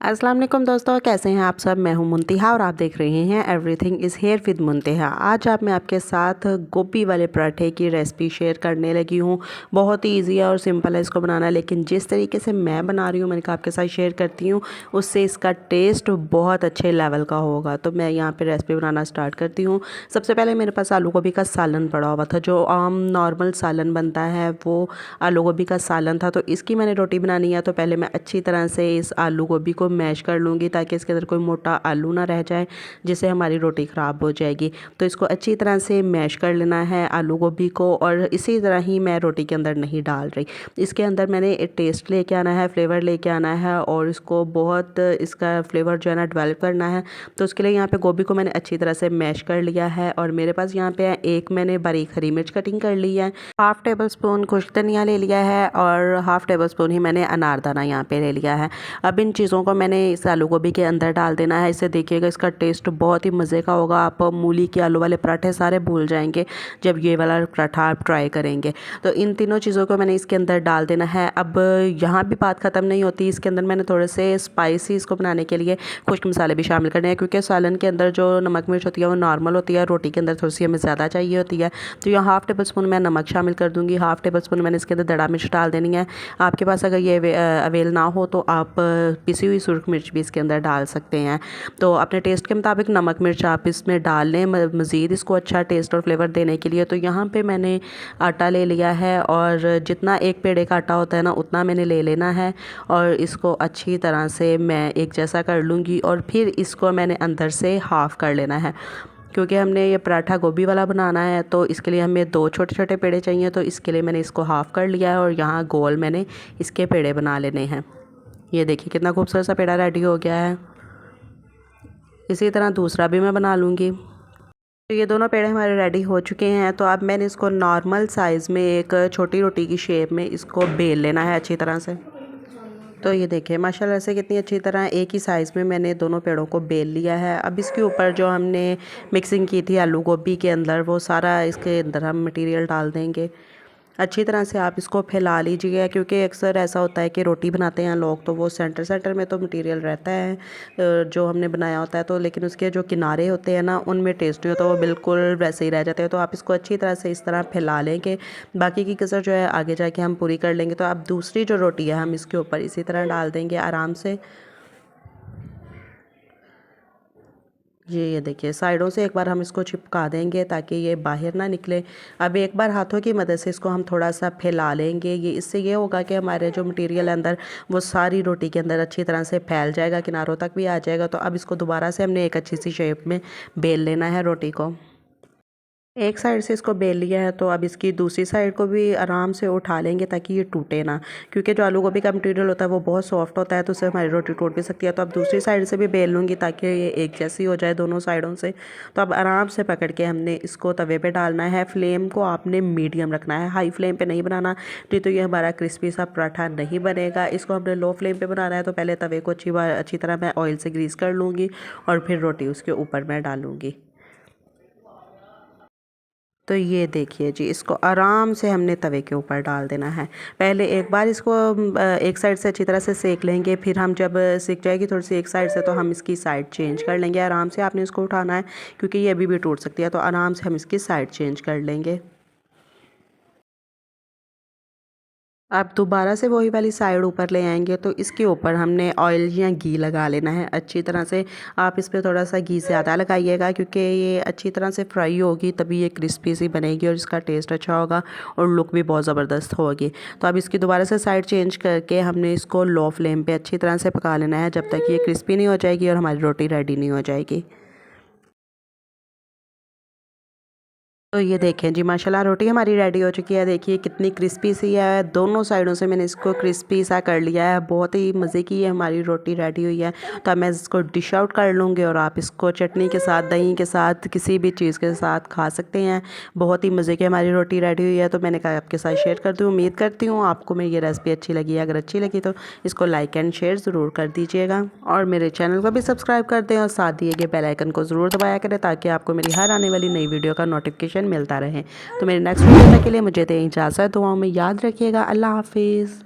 अस्सलाम वालेकुम दोस्तों, कैसे हैं आप सब। मैं हूं मुंतिहा और आप देख रहे हैं एवरीथिंग इज़ हेयर विद मुंतिहा। आज मैं आपके साथ गोभी वाले पराठे की रेसिपी शेयर करने लगी हूं। बहुत ही इजी है और सिंपल है इसको बनाना, लेकिन जिस तरीके से मैं बना रही हूं मैंने कहा आपके साथ शेयर करती हूं, उससे इसका टेस्ट बहुत अच्छे लेवल का होगा। तो मैं यहाँ पर रेसिपी बनाना स्टार्ट करती हूँ। सबसे पहले मेरे पास आलू गोभी का सालन पड़ा हुआ था, जो आम नॉर्मल सालन बनता है वो आलू गोभी का सालन था। तो इसकी मैंने रोटी बनानी है, तो पहले मैं अच्छी तरह से इस आलू गोभी को मैश कर लूँगी ताकि इसके अंदर कोई मोटा आलू ना रह जाए जिससे हमारी रोटी ख़राब हो जाएगी। तो इसको अच्छी तरह से मैश कर लेना है आलू गोभी को, और इसी तरह ही मैं रोटी के अंदर नहीं डाल रही। इसके अंदर मैंने टेस्ट लेके आना है, फ्लेवर लेके आना है, और इसको बहुत इसका फ्लेवर जो है ना डेवलप करना है। तो उसके लिए यहाँ पे गोभी को मैंने अच्छी तरह से मैश कर लिया है, और मेरे पास यहाँ पे एक मैंने बारीक हरी मिर्च कटिंग कर ली है, हाफ़ टेबल स्पून खुश्क धनिया ले लिया है, और हाफ़ टेबल स्पून ही मैंने अनारदाना यहाँ पे ले लिया है। अब इन चीज़ों को मैंने इस आलू गोभी के अंदर डाल देना है। इससे देखिएगा इसका टेस्ट बहुत ही मज़े का होगा। आप मूली के आलू वाले पराठे सारे भूल जाएंगे जब ये वाला पराठा आप ट्राई करेंगे। तो इन तीनों चीज़ों को मैंने इसके अंदर डाल देना है। अब यहाँ भी बात ख़त्म नहीं होती, इसके अंदर मैंने थोड़े से स्पाइसी इसको बनाने के लिए खुश्क मसाले भी शामिल करने हैं, क्योंकि सालन के अंदर जो नमक मिर्च होती है वो नॉर्मल होती है, रोटी के अंदर थोड़ी सी हमें ज़्यादा चाहिए होती है। तो यहाँ हाफ़ टेबल स्पून मैं नमक शामिल कर दूँगी, हाफ़ टेबल स्पून मैंने इसके अंदर दड़ा मिर्च डाल देनी है। आपके पास अगर ये अवेल ना हो तो आप पिसी हुई सुरख मिर्च भी इसके अंदर डाल सकते हैं। तो अपने टेस्ट के मुताबिक नमक मिर्च आप इसमें डाल लें मज़ीद इसको अच्छा टेस्ट और फ्लेवर देने के लिए। तो यहाँ पे मैंने आटा ले लिया है, और जितना एक पेड़े का आटा होता है ना उतना मैंने ले लेना है, और इसको अच्छी तरह से मैं एक जैसा कर लूँगी, और फिर इसको मैंने अंदर से हाफ़ कर लेना है, क्योंकि हमने ये पराठा गोभी वाला बनाना है। तो इसके लिए हमें 2 छोटे-छोटे पेड़े चाहिए, तो इसके लिए मैंने इसको हाफ़ कर लिया है, और यहाँ गोल मैंने इसके पेड़े बना लेने हैं। ये देखिए कितना खूबसूरत सा पेड़ा रेडी हो गया है। इसी तरह दूसरा भी मैं बना लूँगी। तो ये दोनों पेड़े हमारे रेडी हो चुके हैं। तो अब मैंने इसको नॉर्मल साइज़ में एक छोटी रोटी की शेप में इसको बेल लेना है अच्छी तरह से। तो ये देखिए माशाल्लाह से कितनी अच्छी तरह एक ही साइज़ में मैंने दोनों पेड़ों को बेल लिया है। अब इसके ऊपर जो हमने मिक्सिंग की थी आलू गोभी के अंदर, वो सारा इसके अंदर हम मटेरियल डाल देंगे। अच्छी तरह से आप इसको फैला लीजिए, क्योंकि अक्सर ऐसा होता है कि रोटी बनाते हैं लोग तो वो सेंटर में तो मटेरियल रहता है जो हमने बनाया होता है, तो लेकिन उसके जो किनारे होते हैं ना उनमें टेस्ट नहीं होता, वो बिल्कुल वैसे ही रह जाते हैं। तो आप इसको अच्छी तरह से इस तरह फैला लेंगे, बाकी की कसर जो है आगे जाके हम पूरी कर लेंगे। तो अब दूसरी जो रोटी है हम इसके ऊपर इसी तरह डाल देंगे आराम से। ये देखिए साइडों से एक बार हम इसको चिपका देंगे ताकि ये बाहर ना निकले। अब एक बार हाथों की मदद से इसको हम थोड़ा सा फैला लेंगे। ये इससे ये होगा कि हमारे जो मटेरियल अंदर वो सारी रोटी के अंदर अच्छी तरह से फैल जाएगा, किनारों तक भी आ जाएगा। तो अब इसको दोबारा से हमने एक अच्छी सी शेप में बेल लेना है रोटी को। एक साइड से इसको बेल लिया है, तो अब इसकी दूसरी साइड को भी आराम से उठा लेंगे ताकि ये टूटे ना, क्योंकि जो आलू गोभी का मटेरियल होता है वो बहुत सॉफ्ट होता है, तो उससे हमारी रोटी टूट भी सकती है। तो अब दूसरी साइड से भी बेल लूँगी ताकि ये एक जैसी हो जाए दोनों साइडों से। तो अब आराम से पकड़ के हमने इसको तवे पे डालना है। फ्लेम को आपने मीडियम रखना है, हाई फ्लेम पे नहीं बनाना, नहीं तो ये हमारा क्रिस्पी सा पराठा नहीं बनेगा। इसको हमने लो फ्लेम पे बनाना है। तो पहले तवे को अच्छी तरह मैं ऑयल से ग्रीस कर लूँगी, और फिर रोटी उसके ऊपर मैं डालूँगी। तो ये देखिए जी, इसको आराम से हमने तवे के ऊपर डाल देना है। पहले एक बार इसको एक साइड से अच्छी तरह से सेक लेंगे, फिर हम जब सिक जाएगी थोड़ी सी एक साइड से तो हम इसकी साइड चेंज कर लेंगे। आराम से आपने इसको उठाना है, क्योंकि ये अभी भी टूट सकती है। तो आराम से हम इसकी साइड चेंज कर लेंगे। अब दोबारा से वही वाली साइड ऊपर ले आएंगे, तो इसके ऊपर हमने ऑयल या घी लगा लेना है अच्छी तरह से। आप इस पर थोड़ा सा घी ज़्यादा लगाइएगा, क्योंकि ये अच्छी तरह से फ्राई होगी तभी ये क्रिस्पी सी बनेगी और इसका टेस्ट अच्छा होगा और लुक भी बहुत ज़बरदस्त होगी। तो अब इसकी दोबारा से साइड चेंज करके हमने इसको लो फ्लेम पर अच्छी तरह से पका लेना है, जब तक ये क्रिस्पी नहीं हो जाएगी और हमारी रोटी रेडी नहीं हो जाएगी। तो ये देखें जी माशाल्लाह रोटी हमारी रेडी हो चुकी है। देखिए कितनी क्रिस्पी सी है, दोनों साइडों से मैंने इसको क्रिस्पी सा कर लिया है। बहुत ही मज़े की ये हमारी रोटी रेडी हुई है। तो अब मैं इसको डिश आउट कर लूँगी, और आप इसको चटनी के साथ, दही के साथ, किसी भी चीज़ के साथ खा सकते हैं। बहुत ही मज़े की हमारी रोटी रेडी हुई है। तो मैंने कहा आपके साथ शेयर कर दूँ। उम्मीद करती हूँ आपको मेरी ये रेसिपी अच्छी लगी है। अगर अच्छी लगी तो इसको लाइक एंड शेयर ज़रूर कर दीजिएगा, और मेरे चैनल को भी सब्सक्राइब कर दें, और साथ दिए गए बेल आइकन को ज़रूर दबाया करें ताकि आपको मेरी हर आने वाली नई वीडियो का नोटिफिकेशन मिलता रहे। तो मेरे नेक्स्ट वीडियो तक के लिए मुझे दें इजाज़त। दुआओं में याद रखिएगा। अल्लाह हाफिज़।